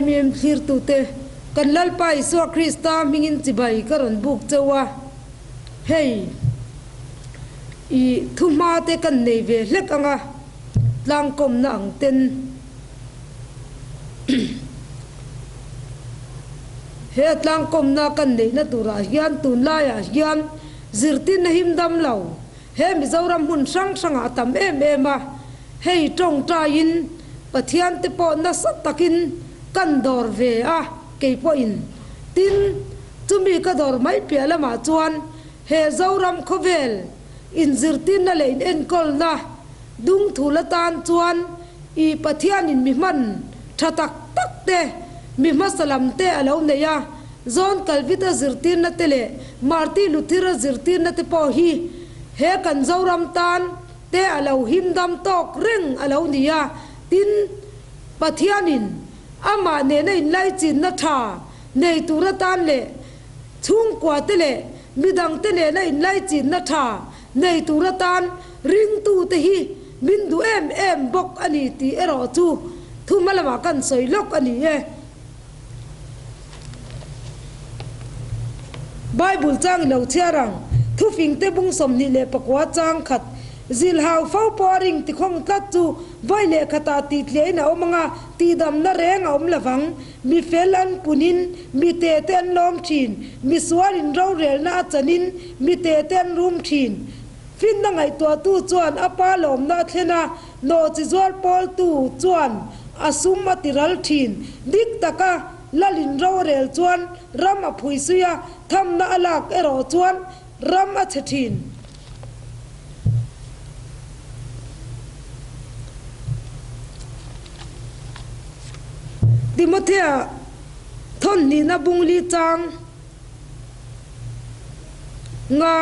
miem thir tu te kan lal pai so krista mingin chi bai karon buk chawa hey i thuma te kan nei ve hlek anga tlang kom na ang ten he tlang kom na kan nei na tura hian tun la ya hian zirtin na him dam lo he mi zoram hun sang sanga tam em a hei tong ta in pathian te po na sat takin kan dor ve a ke po in tin chumi ka dor mai piala ma chuan he zoram khovel in zirtin na lein en kol na dung thula tan chuan i pathian in mi man thatak tak te mi masalam te alo ne ya zon kalvita zirtin na tele marti luthira zirtin na te po hi he kan zoram tan te alo himdam tok ring alo nia tin pathianin ama ne nei lai chin na tha nei tura tan le chung kwa te le midang te ne nei lai chin na tha nei tura tan ring tu te hi min du em bok ani ti ero chu thu malama kan soi lok ani e Bible chang lo chiarang thu fing te bung som ni le pakwa chang khat zil hau fau poring ti khong tlat chu vai le khata ti tle na omanga ti dam na reng om lawang mi felan punin mi te ten lom thin mi swarin ro rel na chanin mi te ten rum thin fin na ngai to tu chuan apa lom na thlena no chi zor pol tu chuan asum matiral thin dik taka lalin ro rel chuan ram a phui suya tham na alak ero chuan ram a chethin Timothea thon ni na bungli chang nga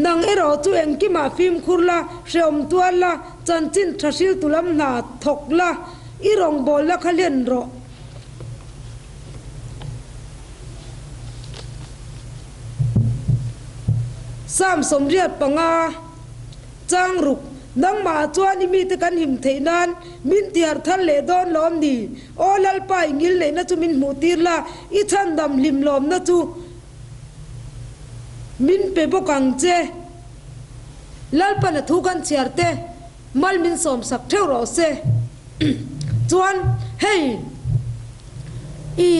nang ero chu engkima phim khurla shom tuala chanchin thasil tulam na thokla irong bol la khalen ro sam somriat panga chang ruk nang ma chuan mi te kan him theinan min tiar thal le don lom ni olal pai ngil le na chu min mu tirla I than dam lim lom na chu min pe bokang che lal pan thu kan chiarte mal min som sak theu ro se chuan hey I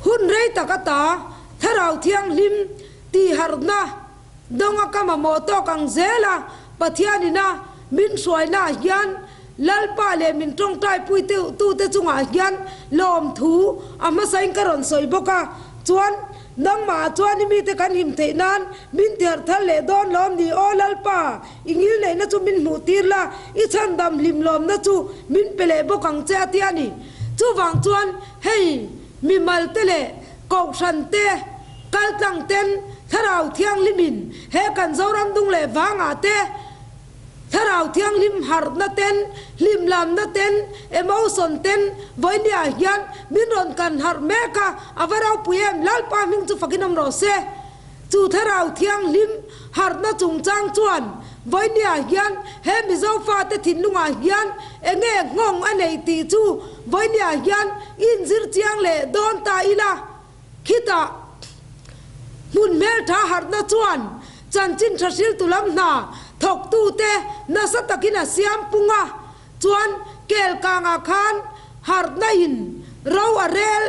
hun rei takata tharau thiang lim ti harna donga kama moto kang zela pathianina min soina hian lalpa le min tong tai pui tu te chunga hian lom thu ama sain karon soi boka chuan nang ma chuan mi te kan him theinan min ter thal le don lom ni o lalpa ingil nei na chu min mu tirla I chan dam lim lom na chu min pele bokang che atiani chu wang chuan hey mi mal tele ko san te kal tang ten tharau thiang limin he kan zoram dung le wanga te tharau thiang lim har na ten lim lam na ten emotion ten voinia hian min ron kan har meka avarau puem lalpa ming chu fakinam ro se chu tharau thiang lim har na chung chang chuan voinia hian he mi zo fa te thin lunga hian enge ngong anei ti chu voinia hian in zir chiang le don ta ila khita mun mel tha har na chuan chanchin thasil tulam na thok tu te na satakina siam punga chuan kel kanga khan har na in ro arel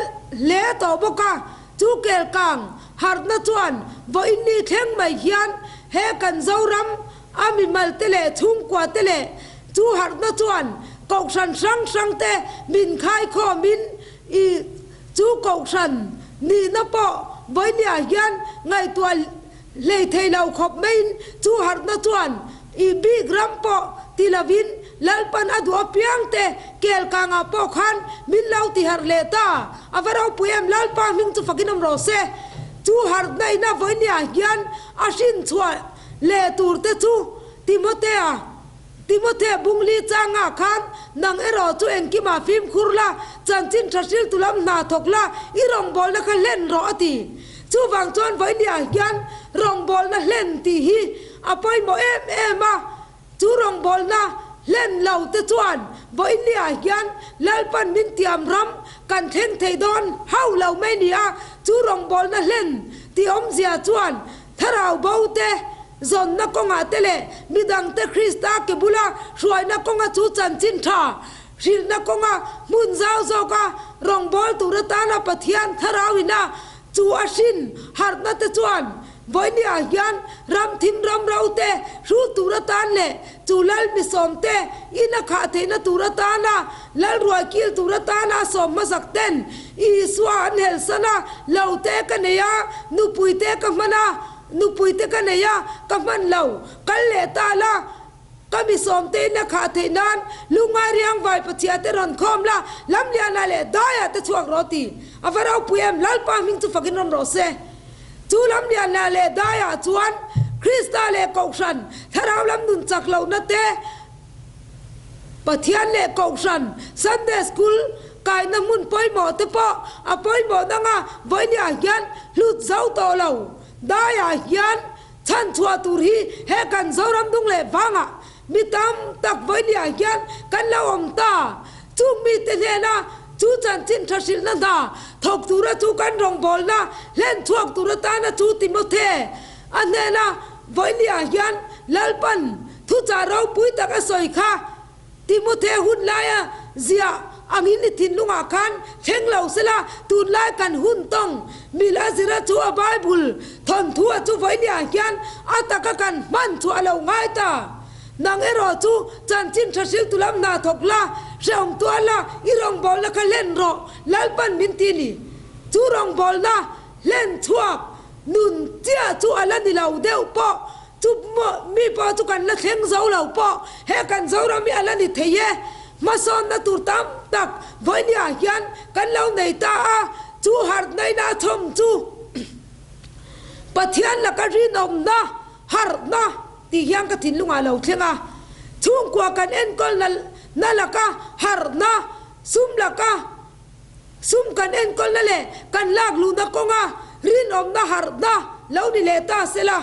le to boka chu kel kang har na chuan vo inni thleng mai hian he kan zoram ami mal tele chung kwa tele chu har na chuan kok san sang te min khai kho min I chu kok san ni na po với nhà hian ngày tuần lệ thầy lâu khop main chu har na chuan I big rampo tilavin lalpan adu piang te kel kanga po khan min lau ti har le ta avaro puem lalpa ming chu fakinam ro se chu har nai na với nhà hian asin chua le tur te chu Timothea bungli changa khan nang ero chu engkima phim khurla chanchin thasil tulam na thokla irong bol na kha len ro ati chu wang chon voi nia hian rong bol na len ti hi apoi mo em a chu rong bol na เล่นเหล่าเตจวนบ่อินเลียยันลลปันมินเตียมรำกันเทงเทดอนเฮาเหล่าไม่เนียจูรองบอลนั่นเล่นที่อมเสียจวนถ้าเราเบาเตจนนักกงอาเตเลมีดังเตคริสตาเกบุลาช่วยนักกงอาจูจันจินทาชิลนักกงอามุนเจ้าเจ้าการองบอลตุรตานาปะเทียนถ้าเราวินาจูอาชินฮาร์ดนัตจวนวันนี้อายันรำทิมรำเราเตะรู้ตุรตานเล่จูลัลมิสอมเตะอินักขาเทนตุรตานาลัลรวยกิลตุรตานาสมมาสักเต็นอีสวานเฮลสนาเหล่าเตะกันเนียนุปุยเตะกันมานานุปุยเตะกันเนียกันมันเหล่ากันเลตาลาก็มีสมเตนักขาเทนันลุงอาเรียงไว้ปะเชียเตรอนคอมละลำเลียนาเลได้อะเตช่วงรอตีอาฟาราปุยเอ็มลัลปามิงจุฟักินรอนโรเซจูลำเลียนาเลได้อะจวนคริสตาเลกอกชันถ้าเราลำนุนจักเหล่านัตเตปะเทียนเลกอกชันซันเดย์สคูลกายน้ำมุนปอยหมอเตปะอะปอยหมอดังอ่ะวันนี้อายันลุดเจ้าโตเหล่าได้อายันฉันชัวตุรีเฮกันเจ้ารำดุงเลฟังอ่ะมีตามตักวันนี้อายันกันเล่าอมตาจูมีเตเลนะจูจันจินทัศิลนันดาทกตุระจูกันรองบอลนะเล่นทวกตุระตานะจูติโมเทอันเนนะวันนี้อายันลลปันทุจาเราปุยตักสอยค่ะติโมเทหุ่นลายเสียอังอินทินลุงอาคันเชงเหล่าเสละตูนลายกันหุ่นต้องมีลาสิระชัวไบเบิลทนทัวจูวันนี้อายันอัตกกันมันชัวเราง่ายตานางเอรอจูจันจินทัศิลตุลำนาทกละเจ้าตัวละอีรองบอลละกันเล่นรอลลปันมินตินีจูรองบอลนะเล่นชัวนุนเจ้าจูอันละนี่เราเดียวปอจูมีปอจูกันละเข่งเจ้าเราปอเฮกันเจ้าเรามีอันละนี่เทียมาสอนนะตูตามตักวันนี้อายันกันเราในตาจูฮาร์ดในนาทมจูปะเทียนละกันรีนอมนะฮาร์ดนะที่ยังกะทินลุงอาเราเทียงช่วงกว่ากันเอ็นก็นั่นละก็ฮาร์ดนะซุ่มละก็ซุ่มกันเอ็นก็นั่นแหละกันลากลูนักกงรีนอมนะฮาร์ดนะแล้วนี่เลตาเสละ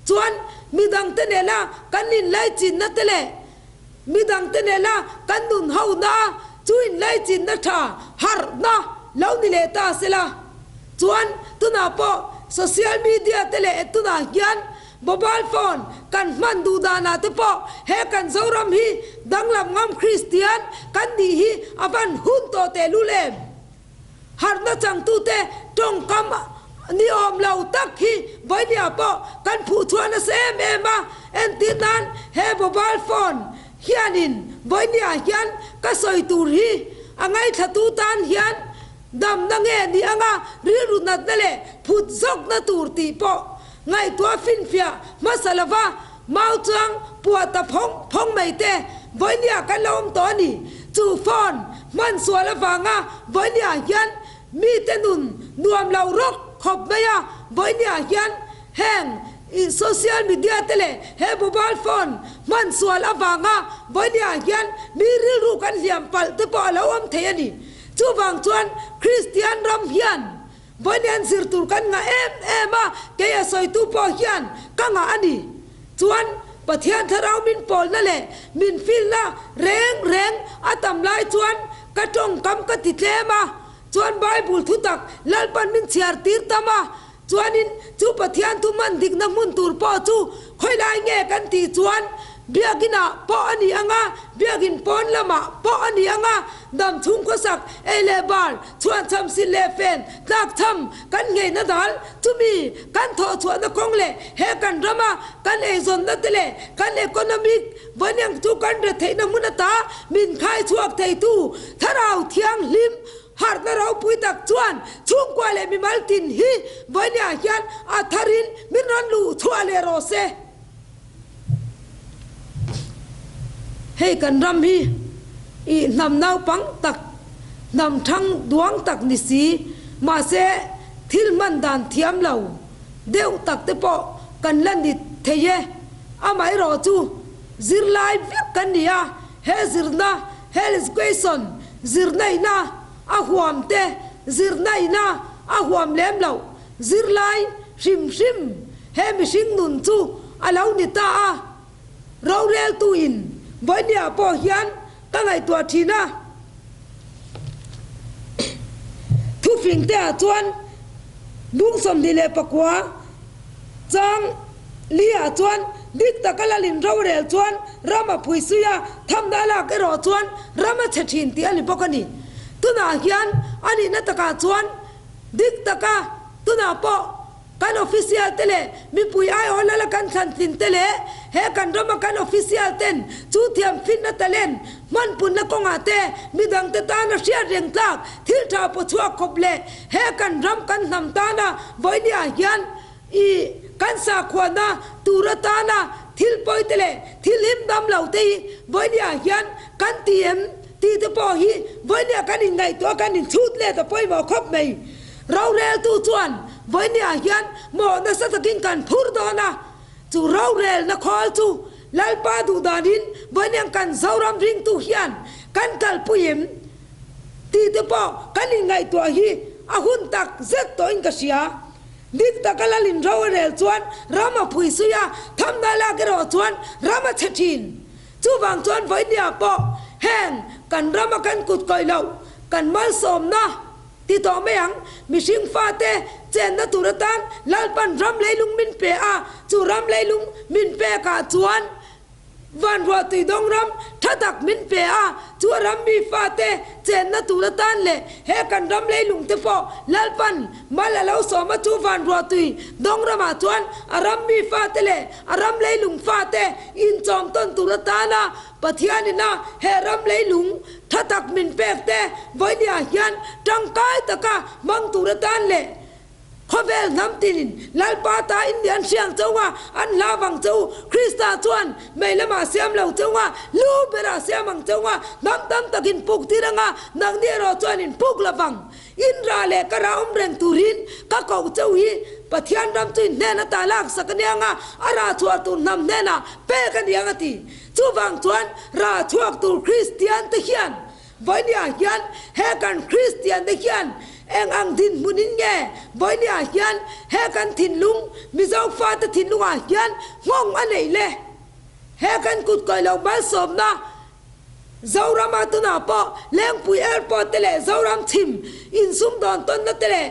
ชวนมีดังเตเนล่ะกันนินไลจินนั่นเตเลมีดังเตเนล่ะกันนุนเฮานะจุนไลจินนั่นท่าฮาร์ดนะแล้วนี่เลตาเสละชวนตุนาปอโซเชียลมีเดียเตเลตุนายันโมบายโฟนกันมันดูดานาเตปอเฮกันเจ้ารำฮีดังลำงามคริสเตียนกันดีฮีอฟันหุ่นโตเตลุเลมฮาร์ดจังตูเตจงคำนิอมเหล่าตักฮีไว้เนี่ยปอกันผู้ชวนเซมเอมาเอ็นตินันเฮโมบายโฟนเฮียนินไว้เนี่ยยันก็สอยตูรีอังไงทัตูตันยันดำนังเอ็นนี่อังรีรุนัดนั่นแหละพูดซอกนัตูตีปอไงตัวฟินเฟียมาสลาวามาจังปวดตะพงไม่เตะวันนี้กันลมตัวนี้จูฟอนมันสวยละฟังวันนี้ยันมีแต่นุนนวมเรารกขบไม่วันนี้ยันแห่งโซเชียลมีเดียเตเลเฮโมบายโฟนมันสวยละฟังวันนี้ยันมีเรื่องกันเหลี่ยมปัลตะปอแล้วเทียนี่จูฟังชวนคริสเตียนรำยันวันนี้สิร์ตุกันงาเอ็มแกยสอยตูปอเฮียนกังอันนี้ชวนปะเทียนทเรามินปอลนั่นแหละมินฟิลละแรงอาตำลายชวนกระจงกำกติเทมาชวนไบเบิลทุตักลลปันมินเชียร์ตีร์ตมาชวนนินจูปะเทียนทุมันดิกนักมุนตูร์ปอจูคอยไล่แง่กันตีชวนเบียกินะปออันนี้เบียกินปอนละมาปออันนี้ดำทุ่งก็สักเอเลบาลชวนทำสิเลเฟนตักทำกันไงนะดัลทุมีกันทอชวนนักคงเลเฮกันรามากันเอซอนนัตเลกันเอคอนมิกวันยังทุกันเรเทนมุนตามินขายชวกเทตูถ้าเราเทียงลิมฮาร์ดเราปุยตักชวนช่วงกว่าเลมีมัลตินฮีวันยังยันอัธรินมิรันลูชัวเลโรเซเฮกันรำฮีอีนำนาวปังตักนำทั้งดวงตักนิสีมาเสทิลมันดานเทียมเหล่าเดี๋ยวตักเตปอกันลันดิเทเยอาไม่รอจูซิรไลวิกันเนี่ยเฮซิรนาเฮลิสเกสันซิรไนนาอาหวมเตซิรไนนาอาหวมเล็มเหล่าซิรไลชิมเฮมิชิงนุนจูอาเหล่านิตาเราเรลตูอิน với nhà bỏ hiến các ngày tuổi thì na thu phình tè chuan bung som đi lệ bạc quá trang lia chuan đít ta cái là linh rau rèn chuan rama phui suya tham đa là cái rò chuan rama chết hin tia li bọc ani tu na hian ani na ta ka chuan đít ta ka tu na po kan official tele mi pui ai ola la kan khan tin tele he kan rama kan official ten chu thiam fin na talen man pun na konga te mi dang te ta na sia reng tlak thil tha po chua khop le he kan ram kan nam ta na voi dia hian i kan sa khwana turata na thil poi tele thil him dam lau te voi dia hian kan tiem ti te po hi voi dia kan in ngai to kan in chut le to poi mo khop mai rau rel tu chuan với nhà hiền mỏ nó sẽ kinh cần phur đó na chú rau rel nó khol chú lal pa du danin với nhà cần rau ram ring tu hiền cần kal puim ti te po cần in ngày tua hi a hun tak zet to in kasia dit takala lin rau rel chuan rama phui suya tham na la ke ro chuan rama chethin chú wang chuan với nhà po heng cần rama cần cút coi lâu cần mal som na ti to me ang mi sing fa te chen na turatan lalpan ram leilung min pe a chu ram leilung min pe ka chuan van ro ti dong ram thatak min pe a chu ram mi fa te chen na turatan le he kan ram leilung te po lalpan malalo so ma chu van ro ti dong rama chuan aram mi fa te le aram leilung fa te in chom ton turatana pathianina he ram leilung thatak min pek te voi dia hian tangkai taka mang turatan le khovel nam tinin lalpa ta indian siang chunga an lawang chu krista chuan meilama siam lo chunga lu bera siamang chunga nam tam takin puk tiranga nang ne ro chuan in puk lawang in ra le kara reng turin ka ko chu hi pathian ram chin ne na talak sakanianga ara chuar tu nam ne na pe ka dianga ti chu wang chuan ra chuak tu christian te hian voi dia hian he kan christian te hian eng ang din munin nge voi dia hian he kan thin lung mi zau fa ta thin lunga hian ngong anei le he kan kut koi lo bal som na zau rama tu na po leng pui airport tele zau ram chim in sum don ton na tele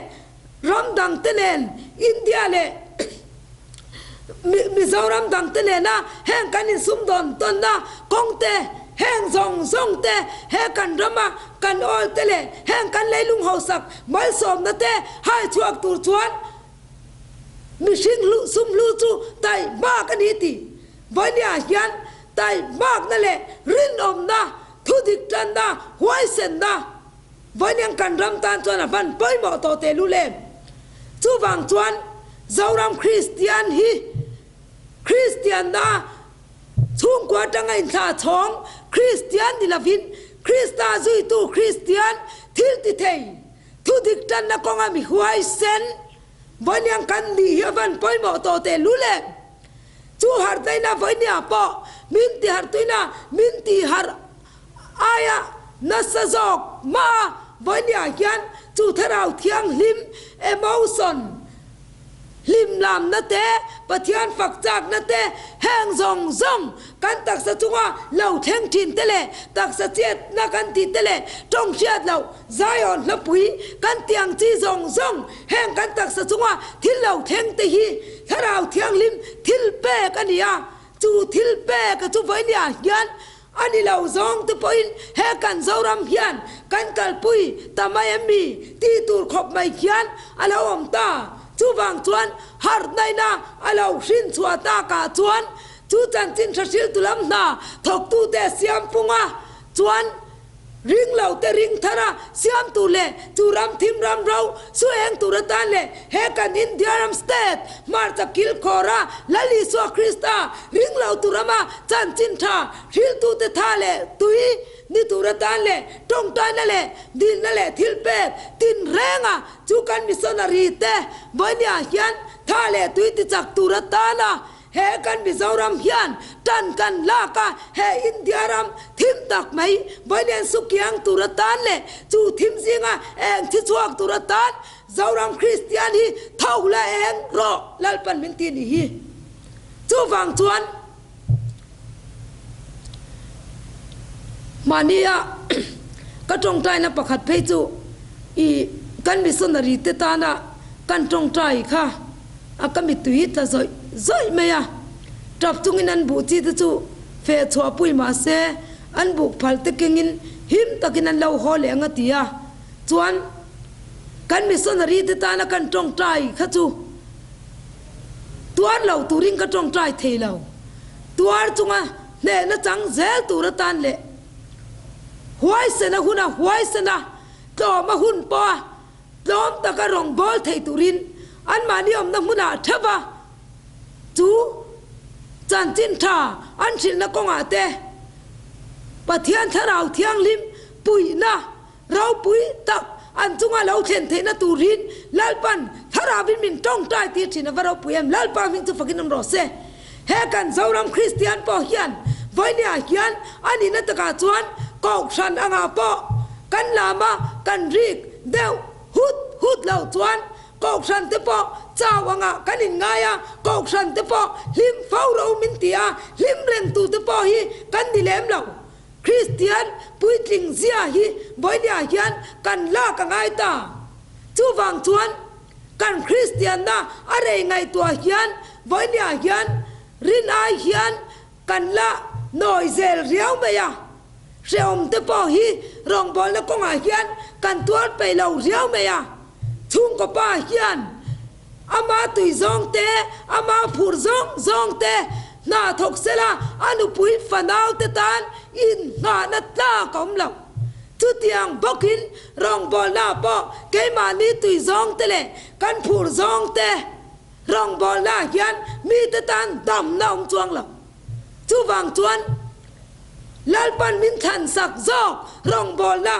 ram dang tenen india le mi zau ram dang tele na heng kan in sum don ton na kong te heng zong zong te he kan rama kan ol tele heng kan leilung hausak mal som na te hai chuak tur chuan mi sing lu sum lu chu tai ba kan hi ti voi nia hian tai mak na le rin om na thu dik tan na huai sen na voi niang kan ram tan chuan a van poi mo to te lu lem chu wang chuan zoram christian hi christian na chung kwa tang in tha chong christian di lavin krista zui tu christian thil ti thei thu dik tan na konga mi huai sen voi niang kan di hi van poi mo to te lu lem chu har dai na voi nia po min ti har tuina min ti har aya na sa jok ma voi nia hian chu tharau thiang lim emotion lim lam na te pathian phak chak na te heng zong zong kan tak sa chunga lo theng thin tele tak sa chet na kan ti tele tong chiat lo zion la pui kan tiang chi zong zong heng kan tak sa chunga thil lo theng te hi tharau thiang lim thil pe kania chu thil pe ka chu voi nia hian ani lo zong te poin he kan zoram hian kan kal pui tamai mi ti tur khop mai hian alo om ta chu wang chuan har nai na alo shin chua ta ka chuan chu chan chin thasil tulam na thok tu te siam punga chuan ring lau te ring thara siam tu le chu ram thim ram rau su eng tu ratan le he kan india ram state mar ta kil khora lali so krista ring lau tu rama chan chin tha thil tu te tha le tui ni tu ratan le tong ta na le din na le thil pe tin renga chu kan missionary te bonia hian tha le tui ti chak tu ratana he kan bi zoram hian tan kan la ka he india ram thim tak mai boinen sukyang tu ratan le chu thim zinga eng chi chuak tu ratan zoram christian hi thau la eng ro lalpan min ti ni hi chu wang chuan มานี่อะก็ตรงใจนะประคัดเพจูอีกันมิสนารีเตตานะกันตรงใจค่ะอากันมิตุยตะซอยไม่อะจับจุงอินันบูจีตะจูเฟชัวปุยมาเซอันบุกพัลตะกิงินหิมตะกินันเลาฮอเลงตียจวนกันมิสนารีเตตานะกันตรงใจค่ะจูตัวเราตูริงกันตรงใจเทเราตัวจุงอะเนี่ยนะจังเซลตูระตันเลหวยเสนาหุนะหวยเสนาต่อมาหุ่นปอล้อมตะกรองบอลไทยตุรินอันมานิยมนักมุนาเทบะจูจันจินทาอันชินนักกงอาเตปะเทียนทะเราเทียงลิมปุยนะเราปุยตักอันจุงอาเราเทนเทนตุรินลาลปันทะราวินมินจ้องใจตีชินว่าเราปุยมลาลปันวิงจุฟักินน้ำรอเซเฮกันเจ้ารำคริสเตียนปอเฮียนไว้เนี่ยเฮียนอันนี้นัตกาจวนกอกชันอ่างอาปอกันลามากันรีกเดวฮุดเหล่าจวนกอกชันเตปอเจ้าอ่างอากันอินไงอะกอกชันเตปอลิมเฝ้าเรามินตียลิมเร่งตูเตปอฮีกันดิเลมเหล่าคริสเตียนปุยจริงเสียฮีไว้เนี่ยเฮียนกันลากันไงตาจูวังจวนกันคริสเตียนนะอะไรไงตัวเฮียนไว้เนี่ยเฮียนรินไอเฮียนกันละหน่อยเซลเรียวเมียเสียมเตปอฮีรองบอลแล้วก็งาเฮียนกันตัวไปเราเรียวเมียทุ่งกับป้าเฮียนอามาตุยซองเตอามาพูดซองเตนาทกเสละอนุปุยฟันเอาเตตันอินงานัตลากอมเหล่าทุติยงบกินรองบอลหน้าปอเกมานีตุยซองเตเลกันพูดซองเตรองบอลหน้าเฮียนมีเตตันดำน้ำจวงเหล่าจูวังจวนลาลปันมินทันสักจอกรองบอลนะ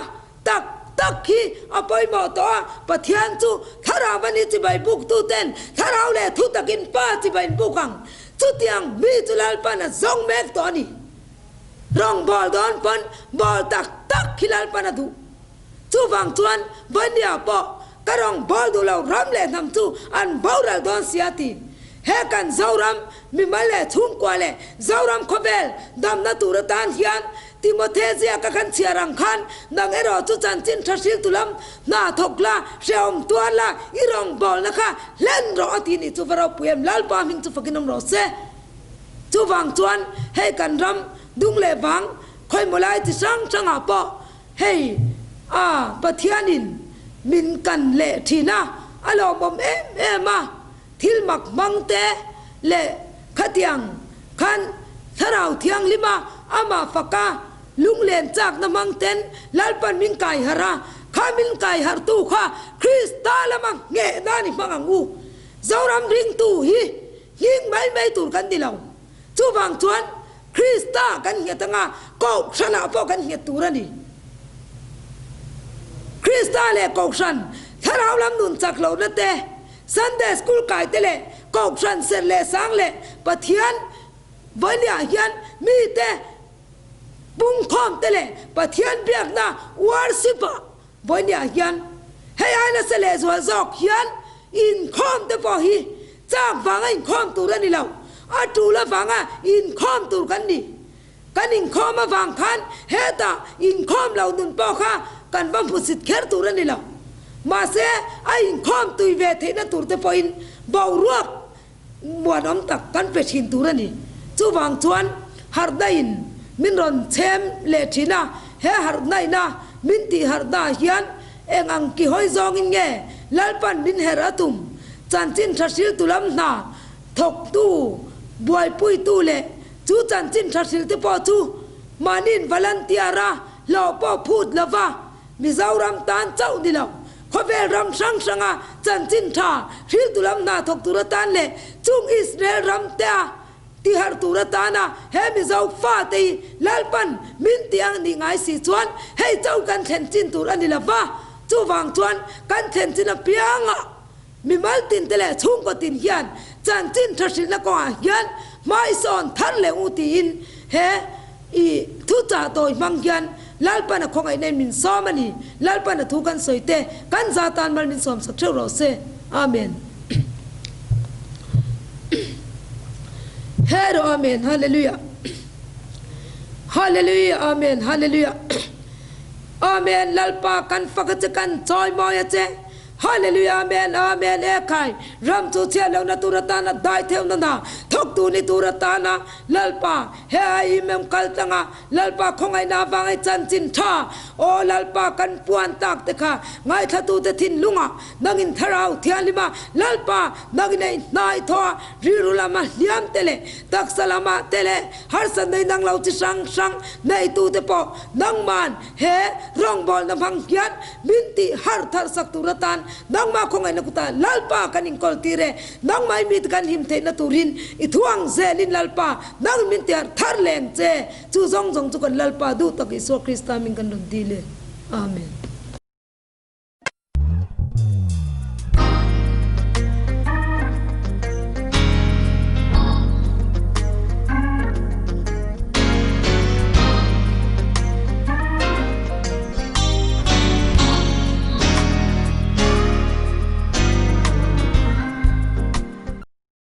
ตักฮีอภัยหมอตัวปะเทียนจูถ้าเราวันนี้จะไปบุกตู้เต้นถ้าเราเล่ทุตะกินป้าจะไปบุกกังจุดยังมีจุลาลปันซองเมกตัวนี้รองบอลโดนปันบอลตักฮีลาลปันดูจูวังจวนวันนี้ปอกระรองบอลดูเรารำเล่นทำจูอันบอลเราโดนเสียทีเฮกันเจ้ารำมีมาเล่ทุ่งกว่าเล่เจ้ารำขบเบลดำนาตูระตานเฮียนติโมเทเซียกันเชียรังคันนังเอรอจุจันจินทัศิลตุลัมนาทกลาเชอมตัวละอีรองบอลนะคะเล่นรอทีนี่จูฟาราปุยมลาลปามิงจูฟกินนมรอเซจูวังจวนเฮกันรำดุงเล่บังคอยมาไล่ที่ช่างอาปอเฮปะเทียนินมินกันเล่ทีน่าอารมณ์บอมเอ็มาทิลมักมังเตเล่ขัดยังขันถ้าเราเทียงลิมาอามาฟักกาลุงเล่นจากน้ำมังเต็นลาลปันมิงไก่ฮาราข้ามิงไก่ฮาร์ตูข้าคริสตาละมังเงะด้านิมังงูเจ้ารำริงตูฮียิงไม่ตูกันดิเราจูบังจวนคริสตากันเหียตั้งก็ชนะพอกันเหียตูรันนี่คริสตาเล่ก็ชันถ้าเราลำนุนจากเราเนเตซันเดย์สคูลไก่เตเลก็ชันเสร็จเล่สังเล่ปะเทียนวันนี้เฮียนมีเตบุ้งคอมเตเลปะเทียนเบียกนะวาร์สิบะวันนี้เฮียนเฮียนเสเลสวาจอกเฮียนอินคอมเตปอฮีจากฟังอินคอมตัวนี้เราอาจูละฟังอินคอมตัวกันนี่กันอินคอมมาฟังคันเฮตาอินคอมเราดุนปอค่ะกันบังพุสิทธิ์แค่ตัวนี้เรามาเสไอ้อินคอมตุยเวทีนั่นตัวเตปอินบ่าวรวกมัวน้ำตักกันเป็ดหินตัวนี้จูวังจวนฮาร์ดอินมินรอนเชมเลทินาเฮฮาร์ดไนนามินตีฮาร์ดาเฮียนเอ็งอังกิฮอยซองอินเงลาลปันมินเฮราตุมจันจินทัศิลตุลัมนาทกตูบวยปุยตูเลจูจันจินทัศิลติปอจูมานินวาลันติอาราลอปอพูดละวะมิซาวรัมตานเจ้าดิลาขอเวรัมสังสังจันจินทาศิลตุลัมนาทกตุระตันเลจุงอิสราเอลรัมเตาที่ฮาร์ตูระตานะเฮมิเจ้าฟ้าตีลาลปันมินตีอังนี่ไงสิจวนให้เจ้ากันเทนจินตูรันนี่ละฟ้าจูวังจวนกันเทนจินเปียงมีมัลตินเตเลชุ่งก็ตินเฮียนจันจินทัศิลนักว่าเฮียนไม่สอนทันเลอุตินเฮอีทุจ่าโดยมังเฮียนลาลปันของไอเนมินซ้อมันนี่ลาลปันทุกันสวยเตกันซาตานมันมินซ้อมสักเท่าไรเซอาเมนเฮโรอาเมนฮาเลลูยา ฮาเลลูยาอาเมนฮาเลลูยาอาเมนลัลปากันฟักจะกันจอยมอยเจฮาเลลูยาอาเมนอาเมนเอคายรำจูเชียแล้วนะตุรตานะได้เทวนันดาทุกตูนี่ตุรตานะลัลปาเฮไอเมมกัลตังะลัลปาคงไอนาฟังไอจันจินท่าโอลัลปากันปวนตักเตค่ะไงทัตูเตทินลุงะนังอินทราวเทียนลิมาลัลปานังอินนายทัวริรุลามาเลียมเตเลตักสลามาเตเลฮาร์สันในนังเราจิสังสังในตูเตปอนังมันเฮร้องบอลนพังยันบินติฮาร์ทัรสักตุรตานนังมาคงไงนักตาลัลปากันอินกอลตีเรนังไม่มีกันหิมเทนตุรินอิทวงเซลินลัลปานังมินเตียร์ทาร์เลงเจจูซงจูกันลัลปาดูตักอิสุคริสต์มิงกันดุดีเลอาเมน